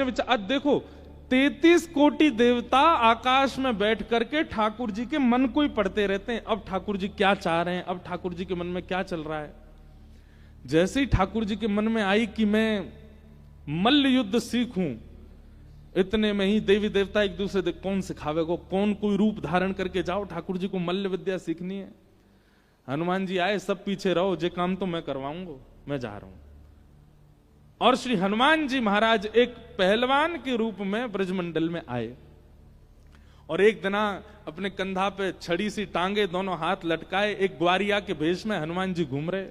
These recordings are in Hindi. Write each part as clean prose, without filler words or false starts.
आज देखो 33 कोटि देवता आकाश में बैठ करके ठाकुर जी के मन को ही पढ़ते रहते हैं। अब ठाकुर जी क्या चाह रहे हैं, अब ठाकुर जी के मन में क्या चल रहा है। जैसे ही ठाकुर जी के मन में आई कि मैं मल्ल युद्ध सीखूं, इतने में ही देवी देवता एक दूसरे से कौन सिखावेगा, कौन कोई रूप धारण करके जाओ, ठाकुर जी को मल्ल विद्या सीखनी है। हनुमान जी आए, सब पीछे रहो, जे काम तो मैं करवाऊंगा, मैं जा रहा हूं। और श्री हनुमान जी महाराज एक पहलवान के रूप में ब्रजमंडल में आए और एक दिना अपने कंधा पे छड़ी सी टांगे, दोनों हाथ लटकाए, एक ग्वारिया के भेष में हनुमान जी घूम रहे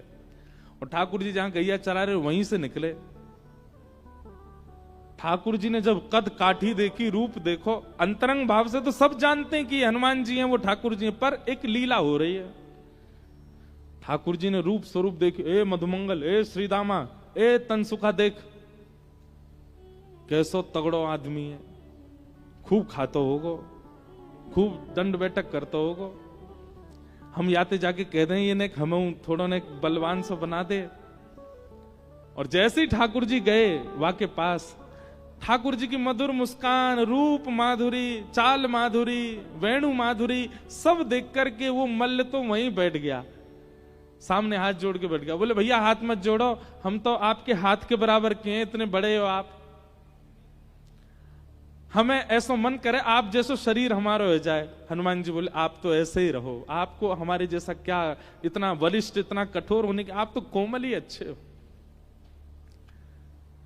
और ठाकुर जी जहां गैया चरा रहे वहीं से निकले। ठाकुर जी ने जब कद काठी देखी, रूप देखो, अंतरंग भाव से तो सब जानते हैं कि हनुमान जी हैं, वो ठाकुर जी हैं, पर एक लीला हो रही है। ठाकुर जी ने रूप स्वरूप देखी, ए मधुमंगल, ए श्रीदामा, ए तनसुखा, देख कैसो तगड़ो आदमी है, खूब खातो होगो, खूब दंड बैठक करते होगो। हम याते जाके कह दें ये ने हम थोड़ा ने बलवान से बना दे। और जैसे ही ठाकुर जी गए वहां के पास, ठाकुर जी की मधुर मुस्कान, रूप माधुरी, चाल माधुरी, वेणु माधुरी सब देख करके वो मल्ल तो वहीं बैठ गया, सामने हाथ जोड़ के बैठ गया। बोले भैया हाथ मत जोड़ो, हम तो आपके हाथ के बराबर के हैं, इतने बड़े हो आप, हमें ऐसा मन करे आप जैसो शरीर हमारा हो जाए। हनुमान जी बोले आप तो ऐसे ही रहो, आपको हमारे जैसा क्या इतना वरिष्ठ, इतना कठोर होने के, आप तो कोमल ही अच्छे हो।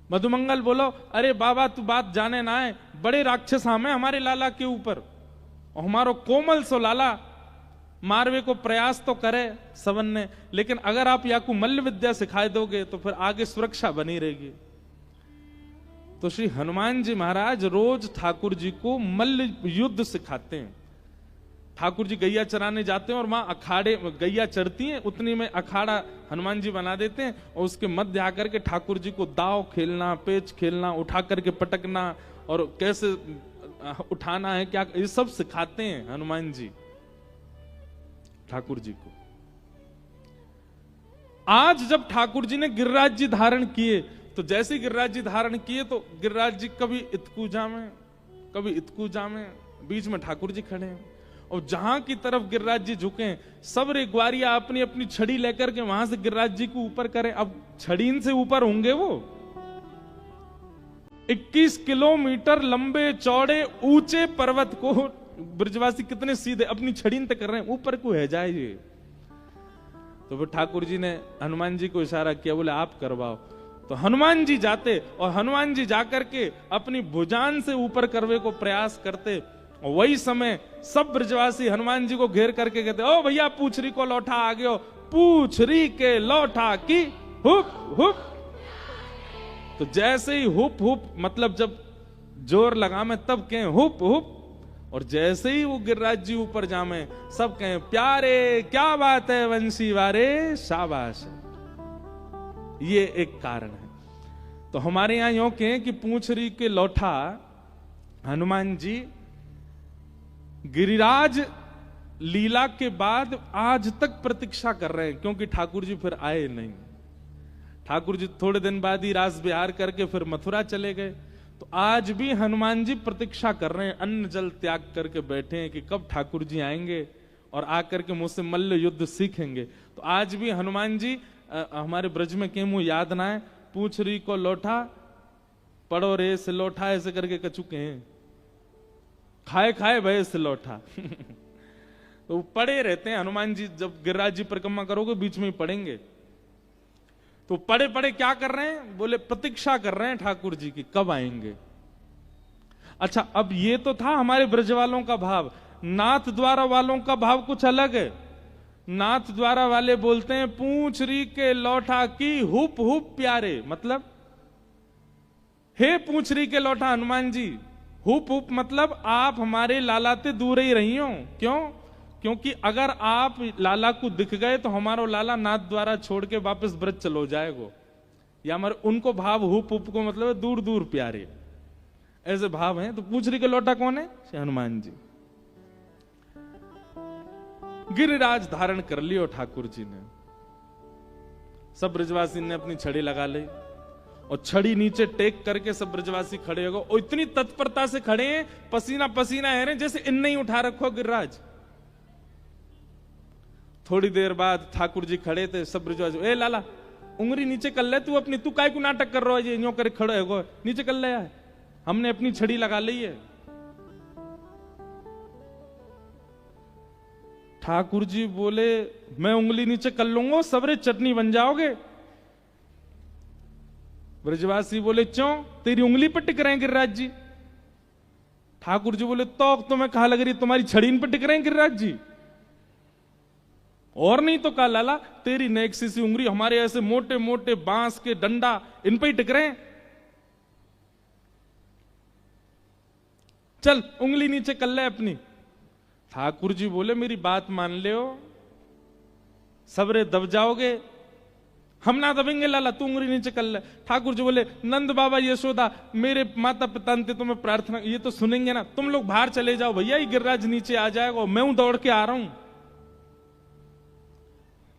मधुमंगल बोलो अरे बाबा तू बात जाने ना है, बड़े राक्षस हमें हमारे लाला के ऊपर, और हमारो कोमल सो लाला मारवे को प्रयास तो करे सवन ने, लेकिन अगर आप या को मल्ल विद्या सिखाए दोगे तो फिर आगे सुरक्षा बनी रहेगी। तो श्री हनुमान जी महाराज रोज ठाकुर जी को मल्ल युद्ध सिखाते हैं। ठाकुर जी गैया चराने जाते हैं और वहां अखाड़े गैया चरती हैं, उतनी में अखाड़ा हनुमान जी बना देते हैं और उसके मध्य आकर के ठाकुर जी को दाव खेलना, पेच खेलना, उठा करके पटकना और कैसे उठाना है, क्या, ये सब सिखाते हैं हनुमान जी ठाकुर जी को। आज जब ठाकुर जी ने गिरिराज जी धारण किए, तो जैसे गिरिराज जी धारण किए तो गिरिराज जी कभी इतकू जामे, कभी इतकू जामे, बीच में ठाकुर जी खड़े हैं और जहां की तरफ गिरिराज जी झुके सब रे ग्वारिया अपनी अपनी छड़ी लेकर के वहां से गिरिराज जी को ऊपर करें। अब छड़ी से ऊपर होंगे वो 21 किलोमीटर लंबे चौड़े ऊंचे पर्वत को ब्रजवासी कितने सीधे अपनी छड़ी तक कर रहे हैं, ऊपर को है जाए ये। तो फिर ठाकुर जी ने हनुमान जी को इशारा किया, बोले आप करवाओ। तो हनुमान जी जाते और हनुमान जी जाकर के अपनी भुजान से ऊपर करवे को प्रयास करते। और वही समय सब ब्रजवासी हनुमान जी को घेर करके कहते, ओ भैया पूछरी को लौटा आ गयो, पूछरी के लौटा की हुप हुप। तो जैसे ही हुप हुप मतलब जब जोर लगा में तब कहें हुप हुप, और जैसे ही वो गिरिराज जी ऊपर जामे सब कहें प्यारे क्या बात है वंशी वारे, शाबाश। ये एक कारण है। तो हमारे यहां यूं कहें कि पूंछरी के लौटा हनुमान जी गिरिराज लीला के बाद आज तक प्रतीक्षा कर रहे हैं, क्योंकि ठाकुर जी फिर आए नहीं। ठाकुर जी थोड़े दिन बाद ही रास विहार करके फिर मथुरा चले गए। तो आज भी हनुमान जी प्रतीक्षा कर रहे हैं, अन्न जल त्याग करके बैठे हैं कि कब ठाकुर जी आएंगे और आकर के मुझसे मल्ल युद्ध सीखेंगे। तो आज भी हनुमान जी हमारे ब्रज में के मुंह याद ना है, पूछ रही को लौटा पढ़ो रे से लौटा, ऐसे करके कचुके हैं, खाए खाए भय से लौटा। तो पड़े रहते हैं हनुमान जी, जब गिरिराज जी परिक्रमा करोगे बीच में ही पढ़ेंगे। तो पड़े पड़े क्या कर रहे हैं, बोले प्रतीक्षा कर रहे हैं ठाकुर जी की कब आएंगे। अच्छा अब ये तो था हमारे ब्रज वालों का भाव, नाथ द्वारा वालों का भाव कुछ अलग है। नाथ द्वारा वाले बोलते हैं पूंछरी के लौटा की हुप हुप प्यारे, मतलब हे पूंछरी के लौटा हनुमान जी, हुप हुप मतलब आप हमारे लालाते दूर ही रही हो। क्यों? क्योंकि अगर आप लाला को दिख गए तो हमारा लाला नाथ द्वारा छोड़ के वापस ब्रज चलो जाएगो। या हमारे उनको भाव हुप हुप को मतलब है दूर दूर प्यारे, ऐसे भाव हैं। तो पूंछरी के लौटा कौन है? हनुमान जी। गिरिराज धारण कर लियो ठाकुर जी ने, सब ब्रजवासी ने अपनी छड़ी लगा ली और छड़ी नीचे टेक करके सब ब्रजवासी खड़े हो गए और इतनी तत्परता से खड़े हैं, पसीना पसीना है रहे जैसे इन नहीं उठा रखो गिरिराज। थोड़ी देर बाद ठाकुर जी खड़े थे, सब ब्रजवासी, ए लाला उंगली नीचे कर ले तू अपनी, तू काय को नाटक कर रहा है, ये यूं करे खड़े हो, नीचे कर ले यार, हमने अपनी छड़ी लगा ली है। ठाकुर जी बोले मैं उंगली नीचे कर लूंगा, सबरे चटनी बन जाओगे। ब्रजवासी बोले क्यों, तेरी उंगली पर टिक रहे हैं गिरिराज जी। ठाकुर जी बोले तो तुम्हें कहा लग रही, तुम्हारी छड़ी पर टिक रहे हैं गिरिराज जी, और नहीं तो कहा लाला तेरी नेक्सी सी उंगली हमारे ऐसे मोटे मोटे बांस के डंडा इन पे ही टिक रहे हैं, चल उंगली नीचे कर ले अपनी। ठाकुर जी बोले मेरी बात मान ले हो, सबरे दब जाओगे, हम ना दबेंगे लाला, तू उंगली नीचे कर ले। ठाकुर जी बोले नंद बाबा यशोदा मेरे माता पिता ने तुम्हें प्रार्थना, ये तो सुनेंगे ना, तुम लोग बाहर चले जाओ भैया, ये गिरिराज नीचे आ जाएगा, मैं हूं दौड़ के आ रहा हूं।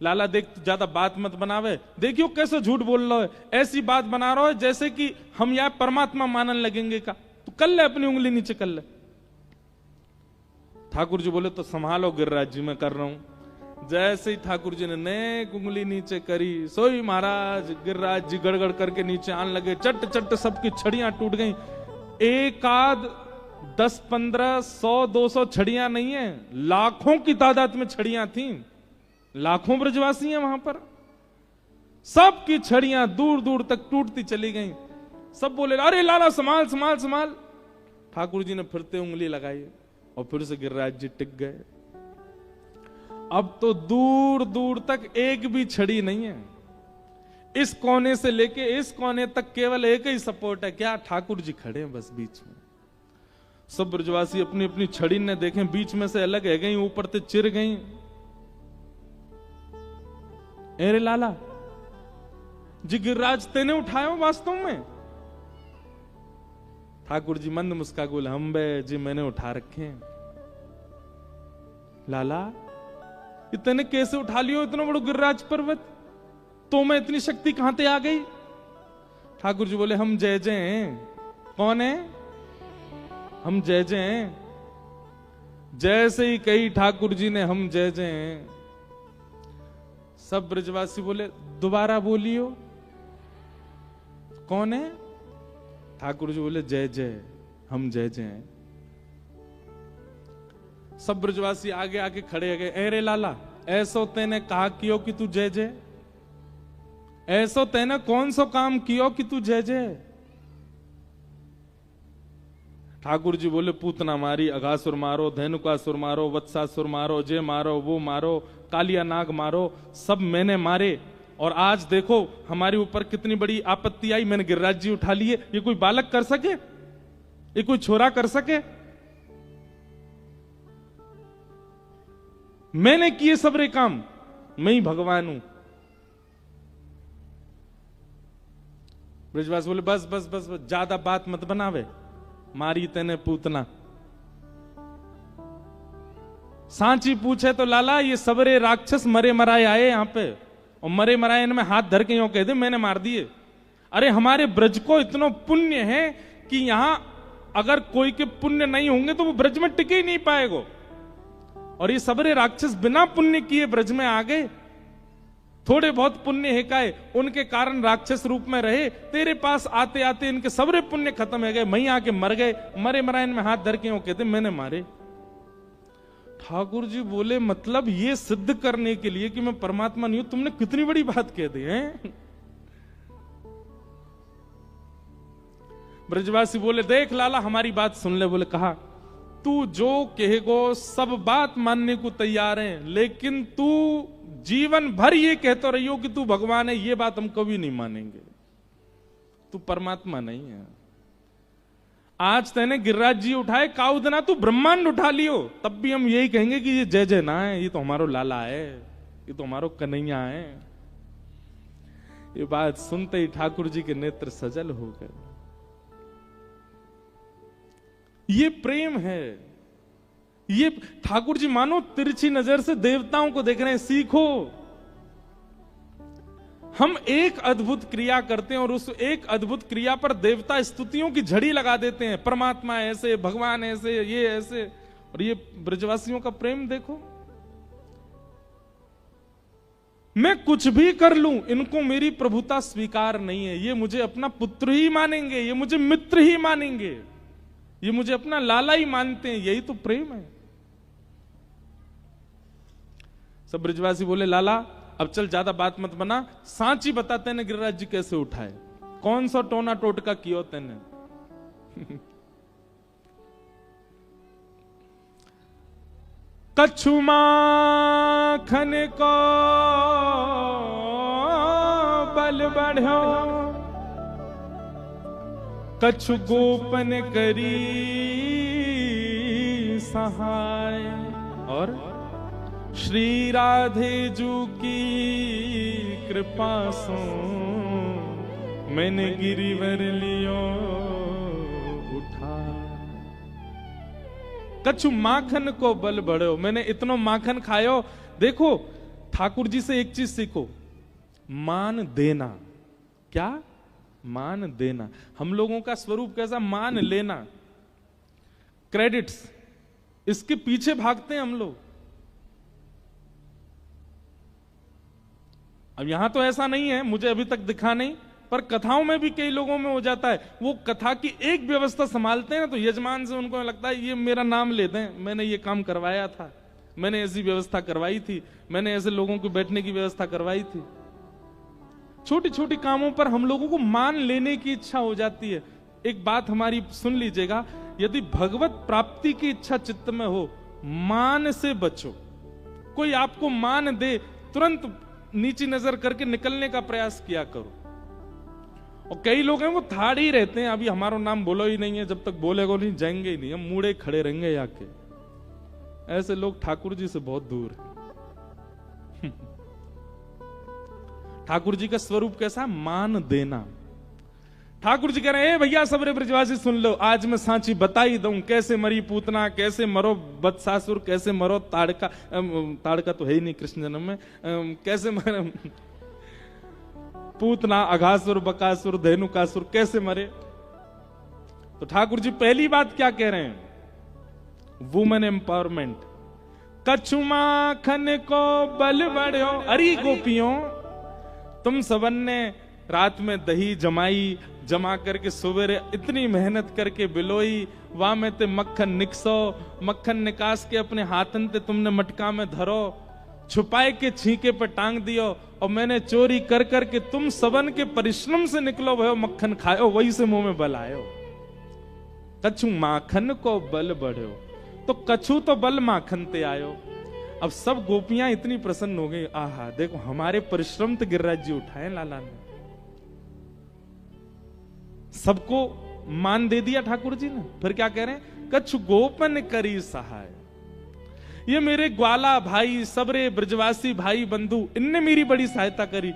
लाला देख ज्यादा बात मत बनावे, देखियो कैसे झूठ बोल रहा है, ऐसी बात बना रहा है जैसे कि हम यहां परमात्मा मानने लगेंगे का, तू कर ले अपनी उंगली नीचे कर ले। ठाकुर जी बोले तो संभालो गिरिराज जी मैं कर रहा हूं। जैसे ही ठाकुर जी ने नेक उंगली नीचे करी, सोई महाराज गिरिराज जी गड़गड़ करके नीचे आने लगे, चट चट सबकी छड़ियां टूट गई। एक आध 10 15 100 200 छड़ियां नहीं है, लाखों की तादाद में छड़ियां थी, लाखों ब्रजवासी हैं वहां पर, सबकी छड़ियां दूर दूर तक टूटती चली गई। सब बोले अरे लाला संभाल संभाल संभाल। ठाकुर जी ने फिरते उंगली लगाई और फिर से गिरिराज जी टिक गए। अब तो दूर दूर तक एक भी छड़ी नहीं है, इस कोने से लेके इस कोने तक केवल एक ही सपोर्ट है, क्या ठाकुर जी खड़े हैं बस बीच में। सब ब्रजवासी अपनी अपनी छड़ी ने देखें, बीच में से अलग है गई, ऊपर से चिर गई। अरे लाला जी गिरिराज तेने उठाया हो वास्तव में? ठाकुर जी मंद मुस्का बोले हम बे जी मैंने उठा रखे हैं। लाला इतने कैसे उठा लियो इतना बड़ा गिरिराज पर्वत, तो मैं इतनी शक्ति कहां से आ गई? ठाकुर जी बोले हम जय जय हैं। कौन है? हम जय जय हैं। जैसे ही कही ठाकुर जी ने हम जय जय हैं, सब ब्रजवासी बोले दोबारा बोलियो कौन है? ठाकुर जी बोले जय जय, हम जय जय हैं। सब ब्रजवासी आगे आके खड़े गए। अरे लाला ऐसो तेने कहा कियो कि तू जय जय, ऐसो तेने कौन सो काम कियो कि तू जय जय? ठाकुर जी बोले पूतना मारी, अघासुर मारो, धेनुकासुर मारो, वत्सासुर मारो, जे मारो वो मारो, कालिया नाग मारो, सब मैंने मारे, और आज देखो हमारे ऊपर कितनी बड़ी आपत्ति आई, मैंने गिरिराज जी उठा लिए। ये कोई बालक कर सके? ये कोई छोरा कर सके? मैंने किए सबरे काम, मैं ही भगवान हूं। ब्रजवासी बोले बस बस बस बस, ज्यादा बात मत बनावे, मारी तेने पूतना। सांची पूछे तो लाला ये सबरे राक्षस मरे मराए आए यहां पे, और मरे मराए इनमें हाथ धर के यूं कह दे मैंने मार दिए। अरे हमारे ब्रज को इतना पुण्य है कि यहां अगर कोई के पुण्य नहीं होंगे तो वो ब्रज में टिके ही नहीं पाएगा, और ये सबरे राक्षस बिना पुण्य किए ब्रज में आ गए। थोड़े बहुत पुण्य है का उनके कारण राक्षस रूप में रहे, तेरे पास आते आते इनके सबरे पुण्य खत्म हो गए, वहीं आके मर गए, मरे मराए में हाथ धर के यूं कहते मैंने मारे। ठाकुर जी बोले मतलब ये सिद्ध करने के लिए कि मैं परमात्मा नहीं हूं, तुमने कितनी बड़ी बात कह दी है। ब्रजवासी बोले देख लाला हमारी बात सुन ले। बोले कहा तू जो कहेगो सब बात मानने को तैयार है, लेकिन तू जीवन भर ये कहते रहियो कि तू भगवान है, ये बात हम कभी नहीं मानेंगे, तू परमात्मा नहीं है। आज तेने गिरिराज जी उठाए, काउदना तू ब्रह्मांड उठा लियो, तब भी हम यही कहेंगे कि ये जय जय ना है, ये तो हमारो लाला है, ये तो हमारो कन्हैया है। ये बात सुनते ही ठाकुर जी के नेत्र सजल हो गए। ये प्रेम है, ये ठाकुर जी मानो तिरछी नजर से देवताओं को देख रहे हैं, सीखो। हम एक अद्भुत क्रिया करते हैं और उस एक अद्भुत क्रिया पर देवता स्तुतियों की झड़ी लगा देते हैं, परमात्मा ऐसे, भगवान ऐसे, ये ऐसे। और ये ब्रजवासियों का प्रेम देखो, मैं कुछ भी कर लूं, इनको मेरी प्रभुता स्वीकार नहीं है। ये मुझे अपना पुत्र ही मानेंगे, ये मुझे मित्र ही मानेंगे, ये मुझे अपना लाला ही मानते हैं। यही तो प्रेम है। सब ब्रजवासी बोले, लाला अब चल, ज्यादा बात मत बना, सांची बताते हैं गिरिराज जी कैसे उठाए, कौन सा टोना टोटका कियो तेने। कछु माखन को बल बढ़ो, कछु गोपन करी सहाय। और श्री राधे जू की कृपा सो मैंने गिरिवर लियो उठा। कछु माखन को बल बढ़ो, मैंने इतना माखन खायो। देखो ठाकुर जी से एक चीज सीखो, मान देना। क्या? मान देना। हम लोगों का स्वरूप कैसा? मान लेना, क्रेडिट्स, इसके पीछे भागते हैं हम लोग। अब यहां तो ऐसा नहीं है, मुझे अभी तक दिखा नहीं, पर कथाओं में भी कई लोगों में हो जाता है। वो कथा की एक व्यवस्था संभालते हैं तो यजमान से उनको लगता है ये मेरा नाम ले दें, मैंने ये काम करवाया था, मैंने ऐसी व्यवस्था करवाई थी, मैंने ऐसे लोगों को बैठने की व्यवस्था करवाई थी। छोटी छोटी कामों पर हम लोगों को मान लेने की इच्छा हो जाती है। एक बात हमारी सुन लीजिएगा, यदि भगवत प्राप्ति की इच्छा चित्त में हो, मान से बचो। कोई आपको मान दे, तुरंत नीची नजर करके निकलने का प्रयास किया करो। और कई लोग हैं वो थाड़ ही रहते हैं, अभी हमारा नाम बोलो ही नहीं है, जब तक बोलेगो नहीं जाएंगे ही नहीं, हम मुड़े खड़े रहेंगे याके। ऐसे लोग ठाकुर जी से बहुत दूर है। ठाकुर जी का स्वरूप कैसा? मान देना। ठाकुर जी कह रहे हैं, भैया सबरे ब्रजवासी सुन लो, आज मैं सांची बता ही दूं, कैसे मरी पूतना, कैसे मरो बदसासुर, कैसे मरो ताड़का, ताड़का तो है ही नहीं कृष्ण जन्म में, कैसे मरो पूतना, अघासुर, बकासुर, धेनुकासुर, कैसे मरे। तो ठाकुर जी पहली बात क्या कह रहे हैं? Women empowerment. कछु माखन को बल बढ़ो। अरे गोपियों, तुम सबन ने रात में दही जमाई, जमा करके सवेरे इतनी मेहनत करके बिलोई, वहां में ते मक्खन निकसो, मक्खन निकास के अपने हाथन ते तुमने मटका में धरो, छुपाए के छींके पर टांग दियो, और मैंने चोरी कर करके तुम सबन के परिश्रम से निकलो भयो मक्खन खायो, वही से मुंह में बल आयो। कछु माखन को बल बढ़ो, तो कछु तो बल माखन ते आयो। अब सब गोपियां इतनी प्रसन्न हो गई, आहा देखो हमारे परिश्रम तो गिरिराज जी उठाए लाला ने। सबको मान दे दिया ठाकुर जी ने। फिर क्या कह रहे हैं? कछु गोपन करी सहाय। ये मेरे ग्वाला भाई, सबरे ब्रजवासी भाई बंधु, इनने मेरी बड़ी सहायता करी।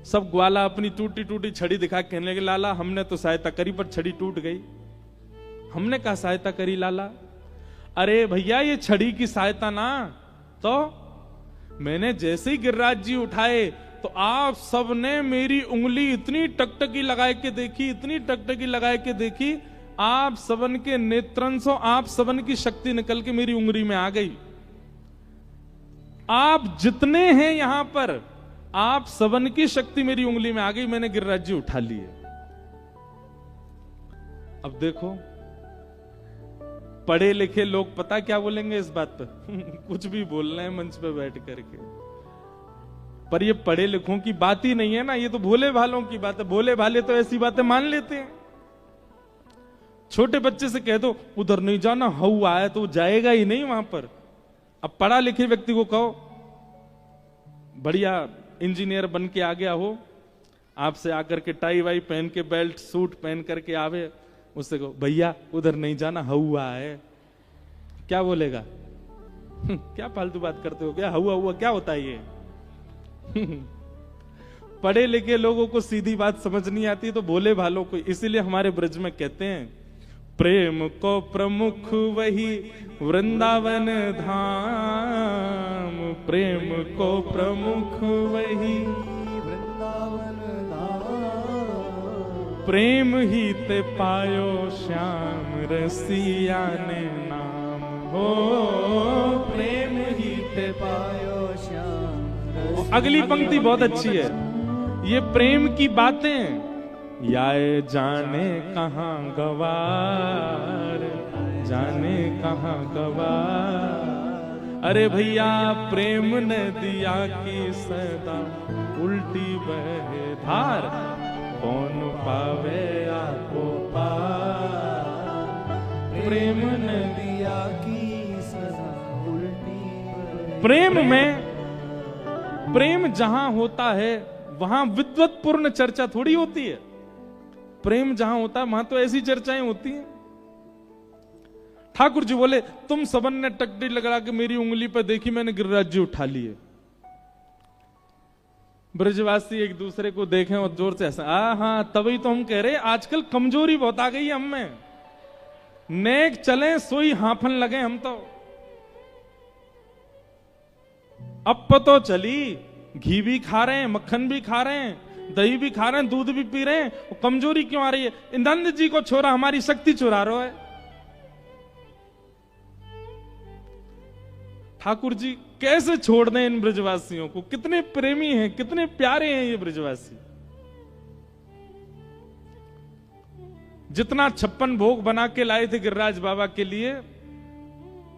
सब ग्वाला अपनी टूटी टूटी छड़ी दिखा कहने लगे, लाला हमने तो सहायता करी पर छड़ी टूट गई। हमने कहा सहायता करी लाला? अरे भैया ये छड़ी की सहायता ना, तो मैंने जैसे ही गिरिराज जी उठाए तो आप सबने मेरी उंगली इतनी टकटकी लगाए के देखी, इतनी टकटकी लगाए के देखी, आप सबन के नेत्रंशों, आप सबन की शक्ति निकल के मेरी उंगली में आ गई। आप जितने हैं यहां पर, आप सबन की शक्ति मेरी उंगली में आ गई, मैंने गिरिराज जी उठा लिए। अब देखो पढ़े लिखे लोग पता क्या बोलेंगे इस बात पर? कुछ भी बोल रहे हैं मंच पे बैठ करके, पर ये पढ़े लिखों की बात ही नहीं है ना, ये तो भोले भालों की बात है। भोले भाले तो ऐसी बातें मान लेते हैं। छोटे बच्चे से कह दो उधर नहीं जाना, हऊ आया, तो जाएगा ही नहीं वहां पर। अब पढ़ा लिखे व्यक्ति को कहो, बढ़िया इंजीनियर बन के आ गया हो, आपसे आकर के टाई वाई पहन के, बेल्ट सूट पहन करके आवे, उससे कहो भैया उधर नहीं जाना, हवा है, क्या बोलेगा? क्या फालतू बात करते हो, क्या हुआ हुआ क्या होता है ये? पढ़े लिखे लोगों को सीधी बात समझ नहीं आती, तो भोले भालों को, इसीलिए हमारे ब्रज में कहते हैं प्रेम को प्रमुख वही वृंदावन धाम, प्रेम को प्रमुख वही, वृंदावन धाम। प्रेम ही ते पायो श्याम रसिया ने नाम हो, प्रेम ही ते पायो श्याम। अगली पंक्ति बहुत अच्छी है। ये प्रेम की बातें याए जाने कहां गवार, जाने कहां गवार। अरे भैया प्रेम ने दिया की सदा उल्टी बहे धार, कौन पावे आपको पार। प्रेम ने दिया की सदा उल्टी बहे। प्रेम जहां होता है वहां विद्वत्पूर्ण चर्चा थोड़ी होती है। प्रेम जहां होता है वहां तो ऐसी चर्चाएं होती हैं। ठाकुर जी बोले तुम सबन ने टकटी लगा के मेरी उंगली पर देखी, मैंने गिरिराज जी उठा लिए। ब्रजवासी एक दूसरे को देखें और जोर से हंसा। हाँ, तभी तो हम कह रहे आजकल कमजोरी बहुत आ गई हम में। नेक चले सोई हाफन लगे हम तो। अब तो चली, घी भी खा रहे हैं, मक्खन भी खा रहे हैं, दही भी खा रहे हैं, दूध भी पी रहे हैं, वो कमजोरी क्यों आ रही है? नंद जी को छोरा हमारी शक्ति चुरा रहा है। ठाकुर जी कैसे छोड़ दें इन ब्रजवासियों को? कितने प्रेमी हैं, कितने प्यारे हैं ये ब्रजवासी। जितना 56 भोग बना के लाए थे गिरिराज बाबा के लिए,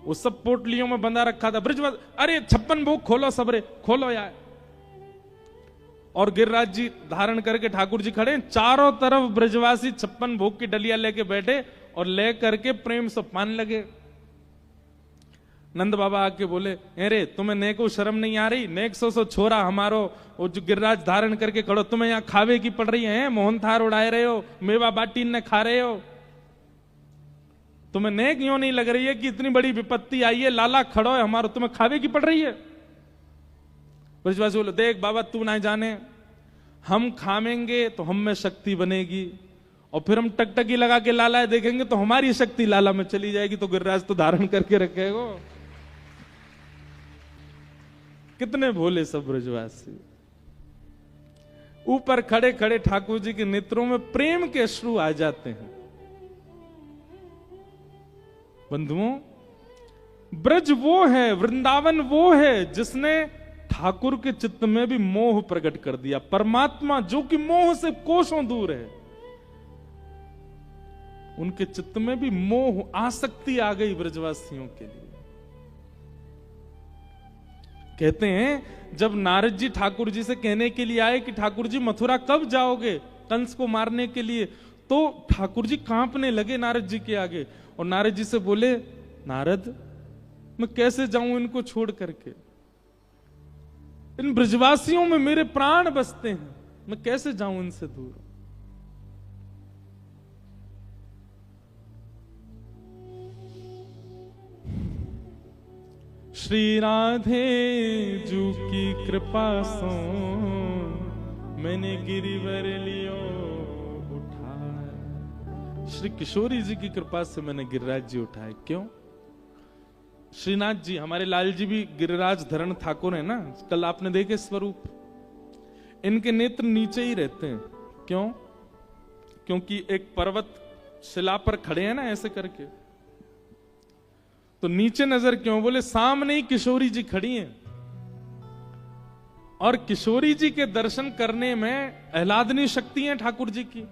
वो सब पोटलियों में बंधा रखा था। ब्रजवासी अरे 56 भोग खोलो सबरे, खोलो यार। और गिरिराज जी धारण करके ठाकुर जी खड़े, चारों तरफ ब्रजवासी 56 भोग की डलिया लेके बैठे और ले करके प्रेम से पान लगे। नंद बाबा आके बोले अरे तुम्हें नेको शर्म नहीं आ रही? नेक सो छोरा हमारो वो जो गिरिराज धारण करके खड़ो, तुम्हें यहाँ खावे की पड़ रही है? मोहन थार उड़ाए रहे हो, मेवा बाटी ने खा रहे हो, तुम्हें नेक यूं नहीं लग रही है कि इतनी बड़ी विपत्ति आई है, लाला खड़ो है हमारो, तुम्हें खावे की पड़ रही है? ब्रजवासी बोले देख बाबा तू ना जाने, हम खामेंगे तो हम में शक्ति बनेगी, और फिर हम टकटकी लगा के लाला देखेंगे तो हमारी शक्ति लाला में चली जाएगी, तो गिरिराज तो धारण करके रखेगा। कितने भोले सब ब्रजवासी। ऊपर खड़े खड़े ठाकुर जी के नेत्रों में प्रेम के अश्रु आ जाते हैं। बंधुओं, ब्रज वो है, वृंदावन वो है जिसने ठाकुर के चित्त में भी मोह प्रकट कर दिया। परमात्मा जो कि मोह से कोसों दूर है, उनके चित्त में भी मोह आसक्ति आ गई ब्रजवासियों के लिए। कहते हैं जब नारद जी ठाकुर जी से कहने के लिए आए कि ठाकुर जी मथुरा कब जाओगे कंस को मारने के लिए, तो ठाकुर जी कांपने लगे नारद जी के आगे, और नारद जी से बोले नारद मैं कैसे जाऊं इनको छोड़ करके? इन ब्रजवासियों में मेरे प्राण बसते हैं, मैं कैसे जाऊं इनसे दूर? श्री राधे जू की कृपा सो मैंने गिरिवर लियो उठाए। श्री किशोरी जी की कृपा से मैंने गिरिराज जी उठाए। क्यों? श्रीनाथ जी हमारे लाल जी भी गिरिराज धरण ठाकुर है ना, कल आपने देखे स्वरूप, इनके नेत्र नीचे ही रहते हैं। क्यों? क्योंकि एक पर्वत शिला पर खड़े हैं ना ऐसे करके, तो नीचे नजर क्यों? बोले सामने ही किशोरी जी खड़ी हैं, और किशोरी जी के दर्शन करने में आह्लादनी शक्ति है ठाकुर जी की,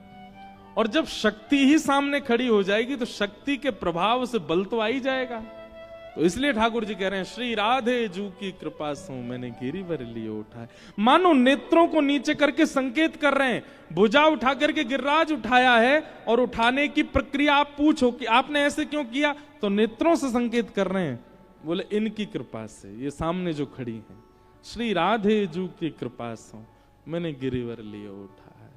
और जब शक्ति ही सामने खड़ी हो जाएगी तो शक्ति के प्रभाव से बल तो आ ही जाएगा। तो इसलिए ठाकुर जी कह रहे हैं श्री राधे जू की कृपा से मैंने गिरिवर लियो उठाए। मानो नेत्रों को नीचे करके संकेत कर रहे हैं, भुजा उठा करके गिरिराज उठाया है, और उठाने की प्रक्रिया आप पूछो कि आपने ऐसे क्यों किया, तो नेत्रों से संकेत कर रहे हैं, बोले इनकी कृपा से, ये सामने जो खड़ी है, श्री राधे जू की कृपा से मैंने गिरिवर लियो उठाया।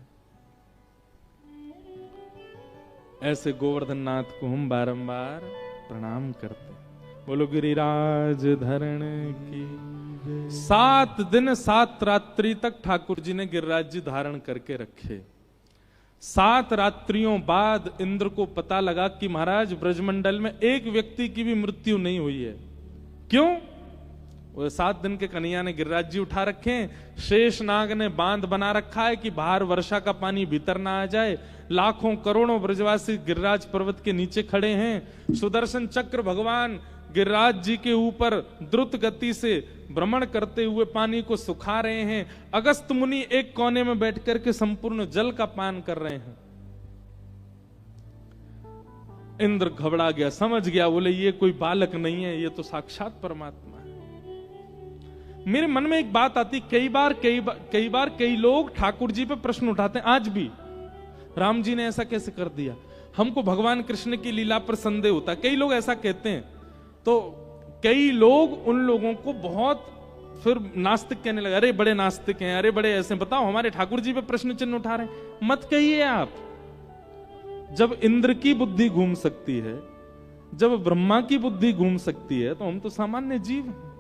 ऐसे गोवर्धन नाथ को हम बारंबार प्रणाम करते। बोलो गिरिराज धरण की। 7 दिन 7 रात्रि तक ठाकुर जी ने गिरिराज जी धारण करके रखे। 7 रात्रियों बाद इंद्र को पता लगा कि महाराज ब्रजमंडल में एक व्यक्ति की भी मृत्यु नहीं हुई है। क्यों? वो 7 दिन के कन्हैया ने गिरिराज जी उठा रखे हैं, शेष नाग ने बांध बना रखा है कि बाहर वर्षा का पानी भीतर ना आ जाए। लाखों करोड़ों ब्रजवासी गिरिराज पर्वत के नीचे खड़े हैं। सुदर्शन चक्र भगवान गिरिराज जी के ऊपर द्रुत गति से भ्रमण करते हुए पानी को सुखा रहे हैं। अगस्त मुनि एक कोने में बैठ करके संपूर्ण जल का पान कर रहे हैं। इंद्र घबरा गया, समझ गया, बोले ये कोई बालक नहीं है, ये तो साक्षात परमात्मा है। मेरे मन में एक बात आती, कई बार कई लोग ठाकुर जी पे प्रश्न उठाते हैं, आज भी राम जी ने ऐसा कैसे कर दिया। हमको भगवान कृष्ण की लीला पर संदेह होता है, कई लोग ऐसा कहते हैं। तो कई लोग उन लोगों को बहुत फिर नास्तिक कहने लगे, अरे बड़े नास्तिक हैं, अरे बड़े ऐसे, बताओ हमारे ठाकुर जी पे प्रश्न चिन्ह उठा रहे हैं। मत कहिए आप, जब इंद्र की बुद्धि घूम सकती है, जब ब्रह्मा की बुद्धि घूम सकती है, तो हम तो सामान्य जीव हैं।